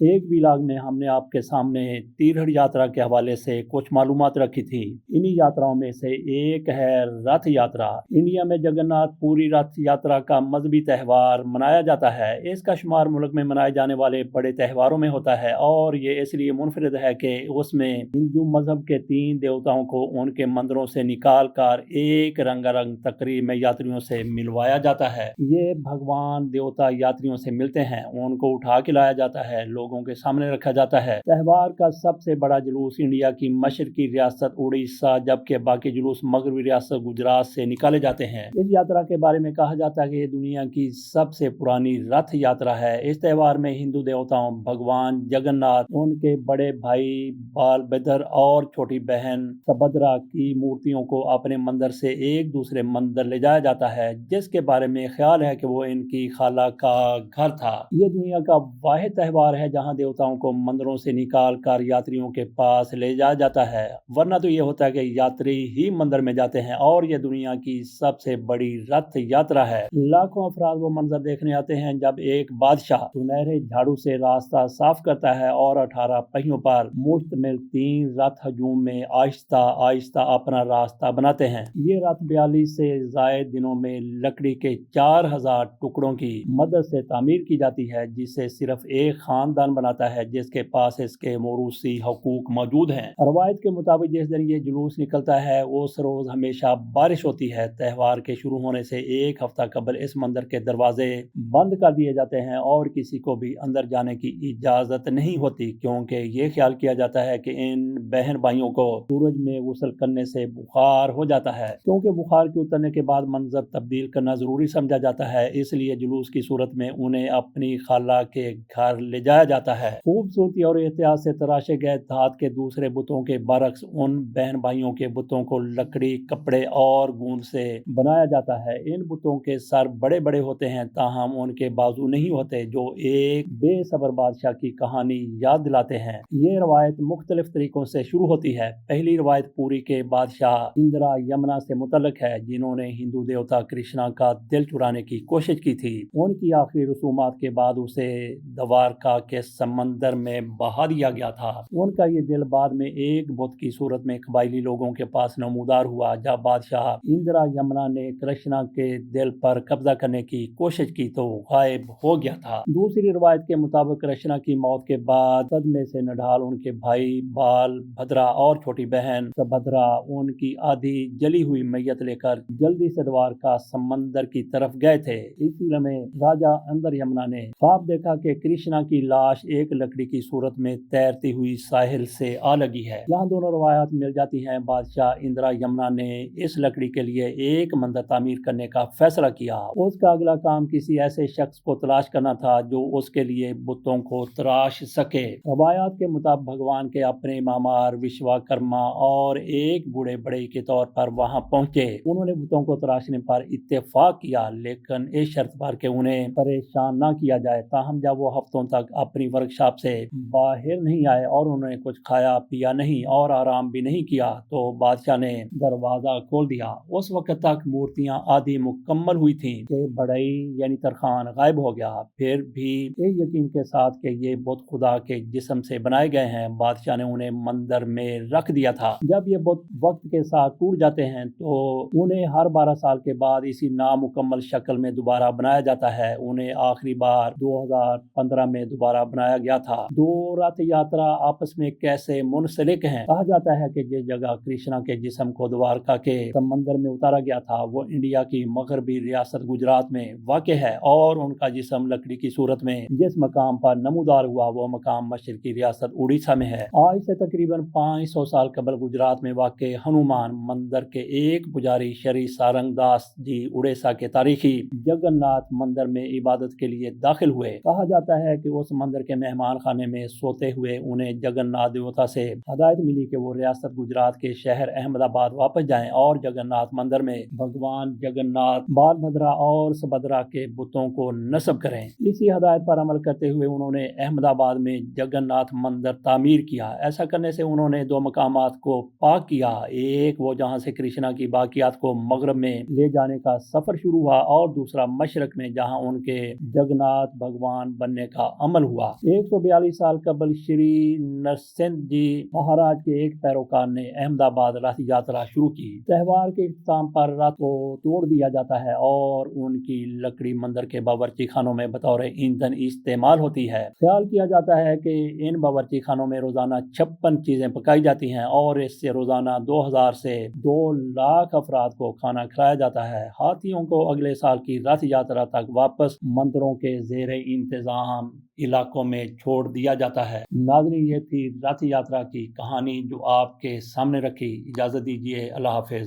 एक व्लॉग में हमने आपके सामने तीर्थ यात्रा के हवाले से कुछ मालूमात रखी थी। इन्हीं यात्राओं में से एक है रथ यात्रा। इंडिया में जगन्नाथ पुरी रथ यात्रा का मजहबी त्यौहार मनाया जाता है। इसका शुमार मुल्क में मनाए जाने वाले बड़े त्योहारों में होता है और ये इसलिए मुनफरिद है कि उसमें हिंदू मजहब के 3 देवताओं को उनके मंदिरों से निकाल कर एक रंगारंग तकरीब में यात्रियों से मिलवाया जाता है। ये भगवान देवता यात्रियों से मिलते हैं, उनको उठा के लाया जाता है, लोगों के सामने रखा जाता है। त्योहार का सबसे बड़ा जुलूस इंडिया की मशरकी रियासत उड़ीसा, जबकि बाकी जुलूस मगरबी रियासत गुजरात से निकाले जाते हैं। इस यात्रा के बारे में कहा जाता है कि ये दुनिया की सबसे पुरानी रथ यात्रा है। इस त्योहार में हिंदू देवताओं भगवान जगन्नाथ, उनके बड़े भाई बलभद्र और छोटी बहन सुभद्रा की मूर्तियों को अपने मंदिर से एक दूसरे मंदिर ले जाया जाता है, जिसके बारे में ख्याल है कि वो इनकी खाला का घर था। ये दुनिया का वाहिद त्योहार है जहाँ देवताओं को मंदिरों से निकाल कर यात्रियों के पास ले जाया जाता है, वरना तो ये होता है कि यात्री ही मंदिर में जाते हैं। और ये दुनिया की सबसे बड़ी रथ यात्रा है। लाखों अफराद वो मंजर देखने आते हैं जब एक बादशाह सुनहरे झाड़ू से रास्ता साफ करता है और 18 पहियों पर मुश्तमिल 3 रथ हजूम में आहिस्ता आहिस्ता अपना रास्ता बनाते हैं। ये रथ 42 से जायद दिनों में लकड़ी के 4000 टुकड़ों की मदद से तामीर की जाती है, जिसे सिर्फ एक खानदान बनाता है जिसके पास इसके मौरूसी हकूक मौजूद हैं। रवायत के मुताबिक जिस दिन ये जुलूस निकलता है उस रोज हमेशा बारिश होती है। त्योहार के शुरू होने से एक हफ्ता कबल इस मंदिर के दरवाजे बंद कर दिए जाते हैं और किसी को भी अंदर जाने की इजाजत नहीं होती, क्योंकि ये ख्याल किया जाता है कि इन बहन भाइयों को सूरज में गुस्ल करने से बुखार हो जाता है। क्योंकि बुखार के उतरने के बाद मंजर तब्दील करना जरूरी समझा जाता है, इसलिए जुलूस की सूरत में उन्हें अपनी खाला के घर ले जाया जाता है। खूबसूरती और एहतियात से तराशे गए धात के दूसरे बुतों के बरक्स उन बहन भाइयों के बुतों को लकड़ी, कपड़े और गूंद से बनाया जाता है। इन बुतों के सर बड़े बड़े होते हैं, ताहम उनके बाजू नहीं होते, जो एक बेसब्र बादशाह की कहानी याद दिलाते हैं। ये रवायत मुख्तलिफ तरीकों से शुरू होती है। पहली रवायत पुरी के बादशाह इंदिरा यमुना से मुतल्लिक है, जिन्होंने हिंदू देवता कृष्णा का दिल चुराने की कोशिश की थी। उनकी आखिरी रसूमात के बाद उसे द्वारका के समंदर में बहा दिया गया था। उनका ये दिल बाद में एक बुत की सूरत में कबायली लोगों के पास नमूदार हुआ। जब बादशाह इंदिरा यमुना ने कृष्णा के दिल पर कब्जा करने की कोशिश की तो गायब हो गया था। दूसरी रवायत के मुताबिक कृष्णा की मौत के बाद सदमे से नढाल उनके भाई बलभद्रा और छोटी बहन सुभद्रा उनकी आधी जली हुई मैयत लेकर जल्दी से द्वारका समंदर की तरफ गए थे। इसी लम्हे राजा अंदर यमुना ने ख्वाब देखा कि कृष्णा की लाश एक लकड़ी की सूरत में तैरती हुई साहिल से आ लगी है। यहाँ दोनों रवायत मिल जाती हैं। बादशाह इंदिरा यमुना ने इस लकड़ी के लिए एक मंदिर तामीर करने का फैसला किया। उसका अगला काम किसी ऐसे शख्स को तलाश करना था जो उसके लिए बुतों को तराश सके। रवायात के मुताबिक भगवान के अपने मामार विश्वकर्मा और एक बूढ़े बड़े के तौर पर वहां पहुंचे। उन्होंने बुतों को तराशने पर इत्तेफाक किया, लेकिन इस शर्त पर कि उन्हें परेशान न किया जाए। ताहम जब वो हफ्तों तक अपनी वर्कशॉप से बाहर नहीं आए और उन्होंने कुछ खाया पिया नहीं और आराम भी नहीं किया तो बादशाह ने दरवाजा खोल दिया। उस वक्त तक मूर्तियां आधी मुकम्मल हुई थीं कि बड़ई यानी तरखान गायब हो गया। फिर भी इस यकीन के साथ कि ये बुत खुदा के जिस्म से बनाए गए हैं, बादशाह ने उन्हें मंदिर में रख दिया था। जब ये बुत वक्त के साथ टूट जाते हैं तो उन्हें हर 12 साल के बाद इसी नामुकम्मल शक्ल में दोबारा बनाया जाता है। उन्हें आखिरी बार 2015 में दोबारा बनाया गया था। दो रथ यात्रा आपस में कैसे मुंसलिक हैं? कहा जाता है कि जिस जगह कृष्णा के जिस्म को द्वारका के समंदर में उतारा गया था वो इंडिया की मगरबी रियासत गुजरात में वाक़ है और उनका जिस्म लकड़ी की सूरत में जिस मकाम पर नमूदार हुआ वो मकाम मशरकी रियासत उड़ीसा में है। आज से तकरीबन 500 साल कबल गुजरात में वाक़ हनुमान मंदिर के एक पुजारी श्री सारंगदास जी उड़ीसा के तारीखी जगन्नाथ मंदिर में इबादत के लिए दाखिल हुए। कहा जाता है कि उस मंदिर के मेहमान खाने में सोते हुए उन्हें जगन्नाथ देवता से हदायत मिली कि वो रियासत गुजरात के शहर अहमदाबाद वापस जाएं और जगन्नाथ मंदिर में भगवान जगन्नाथ, बलभद्रा और सुभद्रा के बुतों को नस्ब करें। इसी हदायत पर अमल करते हुए उन्होंने अहमदाबाद में जगन्नाथ मंदिर तामीर किया। ऐसा करने से उन्होंने 2 मकामात को पाक किया। एक वो जहाँ से कृष्णा की बाकियात को मगरब में ले जाने का सफर शुरू हुआ और दूसरा मशरक में जहाँ उनके जगन्नाथ भगवान बनने का अमल हुआ। ہوگا۔ 142 سال قبل شری نرسنگھ جی مہاراج کے ایک پیروکار نے احمد آباد رتھ یاترا شروع کی۔ تہوار کے اختتام پر رتھ کو توڑ دیا جاتا ہے اور ان کی لکڑی مندر کے باورچی خانوں میں بطور ایندھن استعمال ہوتی ہے۔ خیال کیا جاتا ہے کہ ان باورچی خانوں میں روزانہ 56 چیزیں پکائی جاتی ہیں اور اس سے روزانہ 2000 سے 2 لاکھ افراد کو کھانا کھلایا جاتا ہے۔ ہاتھیوں کو اگلے سال کی رتھ یاترا تک واپس مندروں کے زیر انتظام علاقوں میں چھوڑ دیا جاتا ہے۔ ناظرین، یہ تھی رتھ یاترا کی کہانی جو آپ کے سامنے رکھی۔ اجازت دیجیے، اللہ حافظ۔